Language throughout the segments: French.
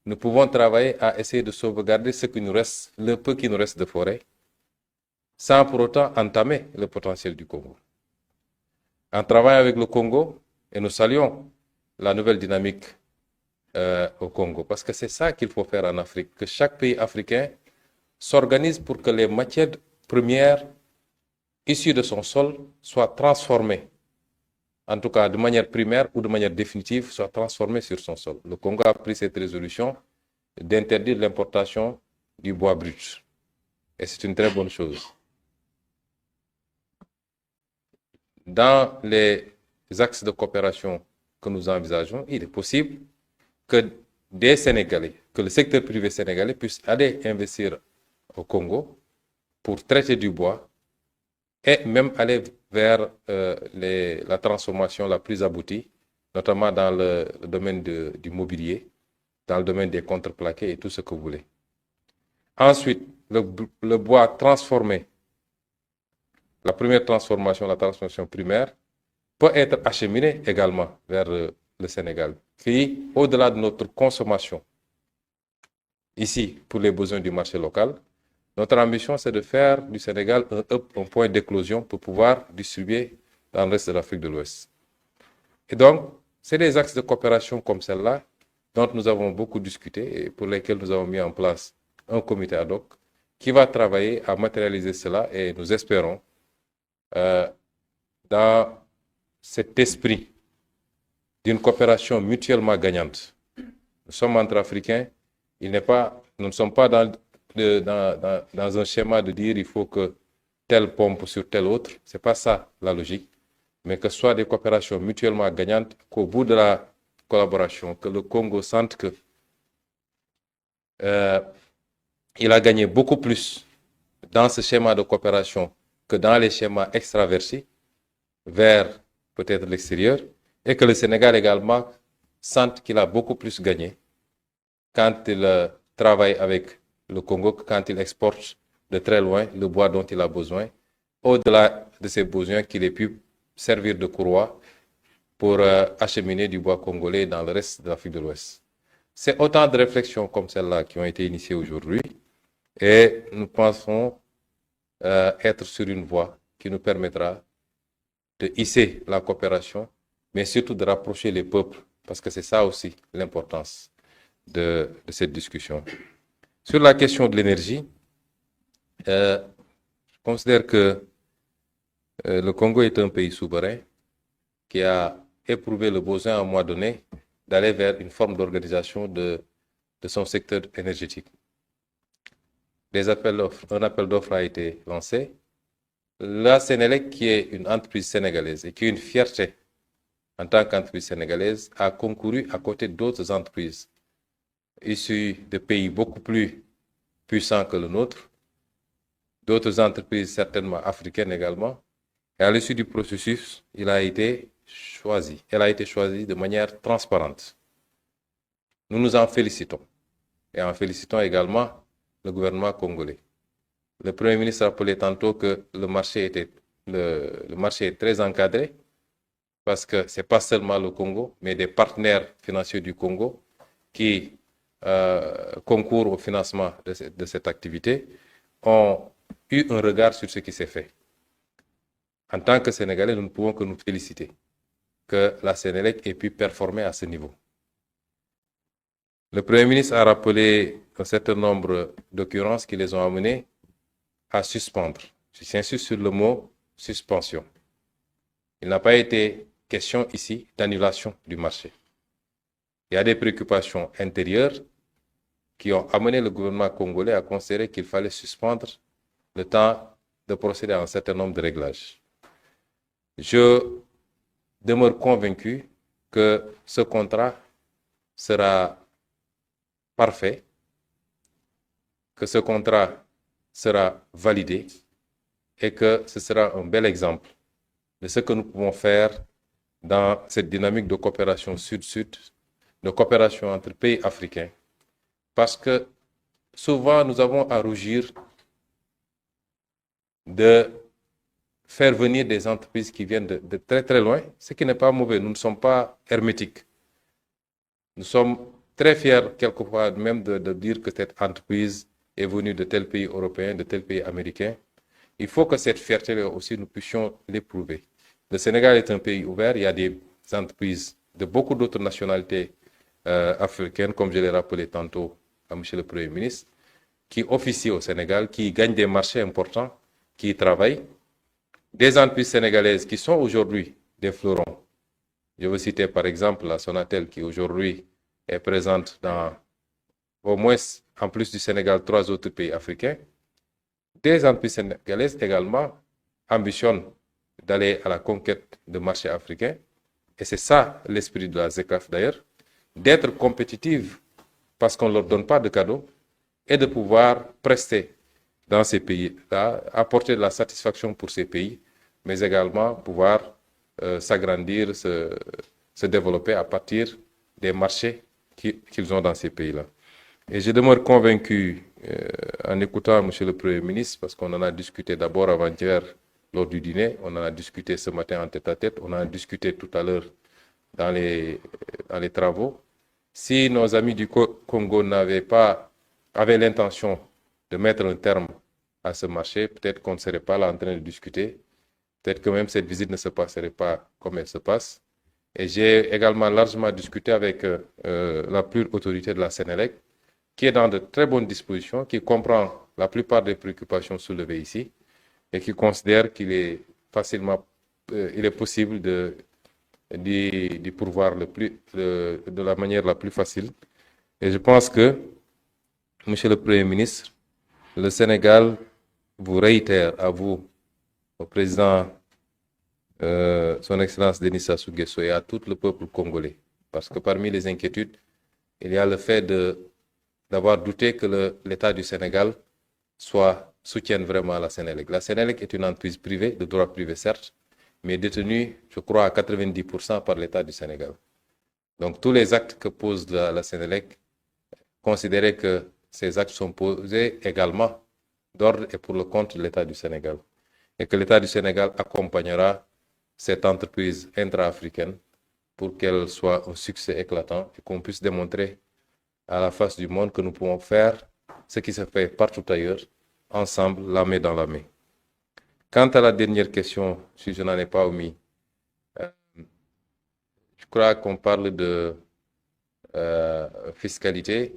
nous pouvons travailler à essayer de sauvegarder ce qui nous reste, le peu qui nous reste de forêt, sans pour autant entamer le potentiel du Congo. En travaillant avec le Congo, et nous saluons la nouvelle dynamique au Congo, parce que c'est ça qu'il faut faire en Afrique, que chaque pays africain s'organise pour que les matières premières issues de son sol soient transformées, en tout cas de manière primaire ou de manière définitive, soient transformées sur son sol. Le Congo a pris cette résolution d'interdire l'importation du bois brut. Et c'est une très bonne chose. Dans les axes de coopération que nous envisageons, il est possible que des Sénégalais, que le secteur privé sénégalais puisse aller investir au Congo pour traiter du bois et même aller vers la transformation la plus aboutie, notamment dans le domaine du mobilier, dans le domaine des contreplaqués et tout ce que vous voulez. Ensuite, le bois transformé, la première transformation, la transformation primaire, peut être acheminé également vers le Sénégal. Puis, au-delà de notre consommation, ici, pour les besoins du marché local, notre ambition, c'est de faire du Sénégal un point d'éclosion pour pouvoir distribuer dans le reste de l'Afrique de l'Ouest. Et donc, c'est des axes de coopération comme celle-là dont nous avons beaucoup discuté et pour lesquels nous avons mis en place un comité ad hoc qui va travailler à matérialiser cela et nous espérons, dans cet esprit d'une coopération mutuellement gagnante. Nous sommes entre Africains, nous ne sommes pas dans un schéma de dire il faut que telle pompe sur telle autre. Ce n'est pas ça la logique, mais que ce soit des coopérations mutuellement gagnantes, qu'au bout de la collaboration, que le Congo sente que il a gagné beaucoup plus dans ce schéma de coopération que dans les schémas extraversés vers peut-être l'extérieur, et que le Sénégal également sente qu'il a beaucoup plus gagné quand il travaille avec le Congo, quand il exporte de très loin le bois dont il a besoin, au-delà de ses besoins qu'il ait pu servir de courroie pour acheminer du bois congolais dans le reste de l'Afrique de l'Ouest. C'est autant de réflexions comme celle-là qui ont été initiées aujourd'hui et nous pensons être sur une voie qui nous permettra de hisser la coopération, mais surtout de rapprocher les peuples, parce que c'est ça aussi l'importance de cette discussion. Sur la question de l'énergie, je considère que le Congo est un pays souverain qui a éprouvé le besoin à un moment donné d'aller vers une forme d'organisation de son secteur énergétique. Un appel d'offres a été lancé. La Sénélec, qui est une entreprise sénégalaise et qui est une fierté en tant qu'entreprise sénégalaise, a concouru à côté d'autres entreprises issues de pays beaucoup plus puissants que le nôtre, d'autres entreprises certainement africaines également. Et à l'issue du processus, elle a été choisie de manière transparente. Nous nous en félicitons. Et en félicitons également le gouvernement congolais. Le Premier ministre rappelait tantôt que le marché est très encadré parce que ce n'est pas seulement le Congo, mais des partenaires financiers du Congo qui concourent au financement de cette activité ont eu un regard sur ce qui s'est fait. En tant que Sénégalais, nous ne pouvons que nous féliciter que la Sénélec ait pu performer à ce niveau. Le Premier ministre a rappelé un certain nombre d'occurrences qui les ont amenés à suspendre. J'insiste sur le mot suspension. Il n'a pas été question ici d'annulation du marché. Il y a des préoccupations intérieures qui ont amené le gouvernement congolais à considérer qu'il fallait suspendre le temps de procéder à un certain nombre de réglages. Je demeure convaincu que ce contrat sera parfait, que ce contrat sera validé et que ce sera un bel exemple de ce que nous pouvons faire dans cette dynamique de coopération sud-sud, de coopération entre pays africains. Parce que souvent, nous avons à rougir de faire venir des entreprises qui viennent de très très loin, ce qui n'est pas mauvais. Nous ne sommes pas hermétiques. Nous sommes très fiers quelquefois même de dire que cette entreprise est venue de tel pays européen, de tel pays américain. Il faut que cette fierté-là aussi, nous puissions l'éprouver. Le Sénégal est un pays ouvert, il y a des entreprises de beaucoup d'autres nationalités africaines, comme je l'ai rappelé tantôt à M. le Premier ministre, qui officient au Sénégal, qui gagnent des marchés importants, qui y travaillent. Des entreprises sénégalaises qui sont aujourd'hui des fleurons. Je veux citer par exemple la Sonatel qui aujourd'hui est présente dans au moins, en plus du Sénégal, 3 autres pays africains. Des entreprises sénégalaises également ambitionnent d'aller à la conquête de marchés africains. Et c'est ça l'esprit de la ZECAf d'ailleurs, d'être compétitive parce qu'on ne leur donne pas de cadeaux et de pouvoir prester dans ces pays-là, apporter de la satisfaction pour ces pays, mais également pouvoir s'agrandir, se développer à partir des marchés qu'ils ont dans ces pays-là. Et je demeure convaincu, en écoutant M. le Premier ministre, parce qu'on en a discuté d'abord avant-hier lors du dîner, on en a discuté ce matin en tête-à-tête, on en a discuté tout à l'heure dans les travaux. Si nos amis du Congo avaient l'intention de mettre un terme à ce marché, peut-être qu'on ne serait pas là en train de discuter. Peut-être que même cette visite ne se passerait pas comme elle se passe. Et j'ai également largement discuté avec la plus haute autorité de la Sénélec, qui est dans de très bonnes dispositions, qui comprend la plupart des préoccupations soulevées ici et qui considère qu'il est possible d'y pourvoir de la manière la plus facile. Et je pense que, Monsieur le Premier ministre, le Sénégal vous réitère à vous, au président, son Excellence Denis Sassou Nguesso et à tout le peuple congolais. Parce que parmi les inquiétudes, il y a le fait d'avoir douté que l'État du Sénégal soutienne vraiment la Sénélec. La Sénélec est une entreprise privée, de droit privé certes, mais détenue, je crois, à 90% par l'État du Sénégal. Donc tous les actes que pose la Sénélec, considérez que ces actes sont posés également d'ordre et pour le compte de l'État du Sénégal. Et que l'État du Sénégal accompagnera cette entreprise intra-africaine pour qu'elle soit un succès éclatant et qu'on puisse démontrer à la face du monde que nous pouvons faire ce qui se fait partout ailleurs, ensemble, la main dans la main. Quant à la dernière question, si je n'en ai pas omis, je crois qu'on parle de fiscalité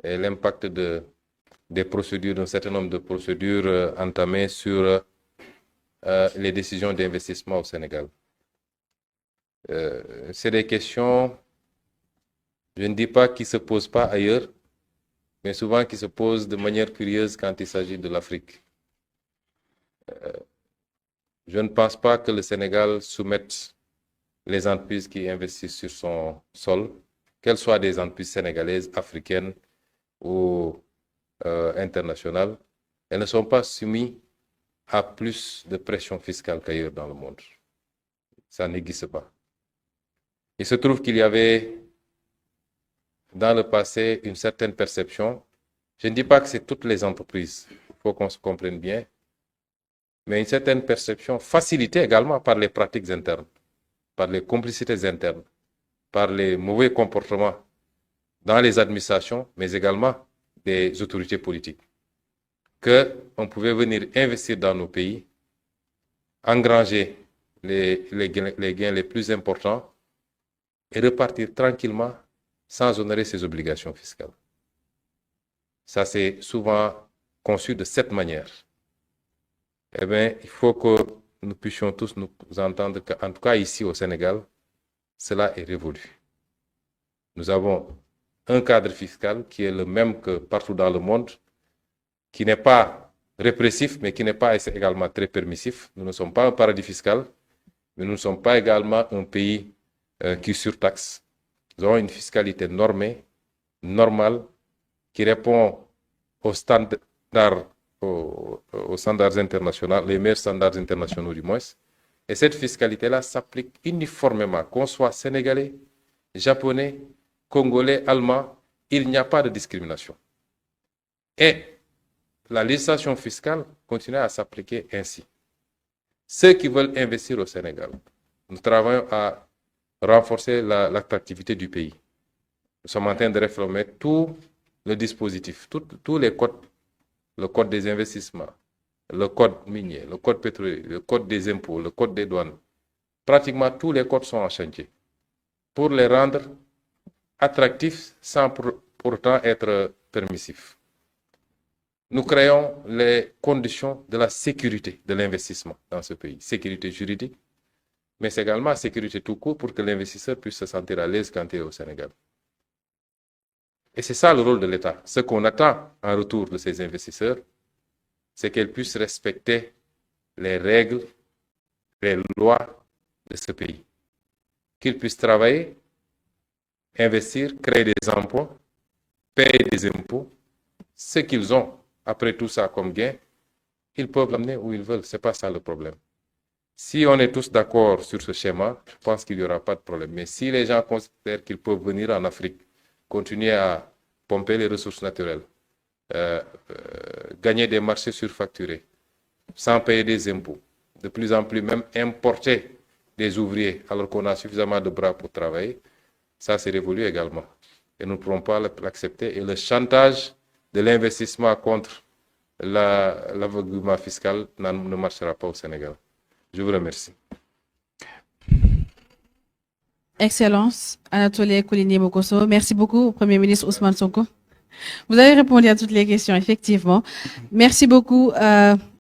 et l'impact des procédures, d'un certain nombre de procédures entamées sur les décisions d'investissement au Sénégal. C'est des questions, je ne dis pas qui ne se posent pas ailleurs, mais souvent qui se posent de manière curieuse quand il s'agit de l'Afrique. Je ne pense pas que le Sénégal soumette les entreprises qui investissent sur son sol, qu'elles soient des entreprises sénégalaises, africaines ou internationales, elles ne sont pas soumises à plus de pression fiscale qu'ailleurs dans le monde. Ça n'existe pas. Il se trouve qu'il y avait dans le passé une certaine perception. Je ne dis pas que c'est toutes les entreprises, il faut qu'on se comprenne bien, mais une certaine perception facilitée également par les pratiques internes, par les complicités internes, par les mauvais comportements dans les administrations, mais également des autorités politiques, qu'on pouvait venir investir dans nos pays, engranger les gains les plus importants et repartir tranquillement sans honorer ses obligations fiscales. Ça, c'est souvent conçu de cette manière. Eh bien, il faut que nous puissions tous nous entendre qu'en tout cas ici au Sénégal, cela est révolu. Nous avons un cadre fiscal qui est le même que partout dans le monde, qui n'est pas répressif, mais qui n'est pas également très permissif. Nous ne sommes pas un paradis fiscal, mais nous ne sommes pas également un pays qui surtaxe. Nous avons une fiscalité normée, normale, qui répond aux standards, aux standards internationaux, les meilleurs standards internationaux du moins. Et cette fiscalité-là s'applique uniformément, qu'on soit sénégalais, japonais, congolais, allemand, il n'y a pas de discrimination. Et la législation fiscale continue à s'appliquer ainsi. Ceux qui veulent investir au Sénégal, nous travaillons à renforcer l'attractivité du pays. Nous sommes en train de réformer tout le dispositif, tous les codes, le code des investissements, le code minier, le code pétrolier, le code des impôts, le code des douanes. Pratiquement tous les codes sont en chantier pour les rendre attractifs sans pourtant être permissifs. Nous créons les conditions de la sécurité de l'investissement dans ce pays. Sécurité juridique, mais c'est également sécurité tout court pour que l'investisseur puisse se sentir à l'aise quand il est au Sénégal. Et c'est ça le rôle de l'État. Ce qu'on attend en retour de ces investisseurs, c'est qu'ils puissent respecter les règles, les lois de ce pays. Qu'ils puissent travailler, investir, créer des emplois, payer des impôts. Ce qu'ils ont, après tout ça comme gain, ils peuvent l'amener où ils veulent. Ce n'est pas ça le problème. Si on est tous d'accord sur ce schéma, je pense qu'il n'y aura pas de problème. Mais si les gens considèrent qu'ils peuvent venir en Afrique, continuer à pomper les ressources naturelles, gagner des marchés surfacturés, sans payer des impôts, de plus en plus même importer des ouvriers alors qu'on a suffisamment de bras pour travailler, ça c'est révolu également. Et nous ne pourrons pas l'accepter. Et le chantage de l'investissement contre l'aveuglement fiscal ne marchera pas au Sénégal. Je vous remercie. Excellence, Anatole Koulibaly-Bokosso. Merci beaucoup, Premier ministre Ousmane Sonko. Vous avez répondu à toutes les questions, effectivement. Merci beaucoup.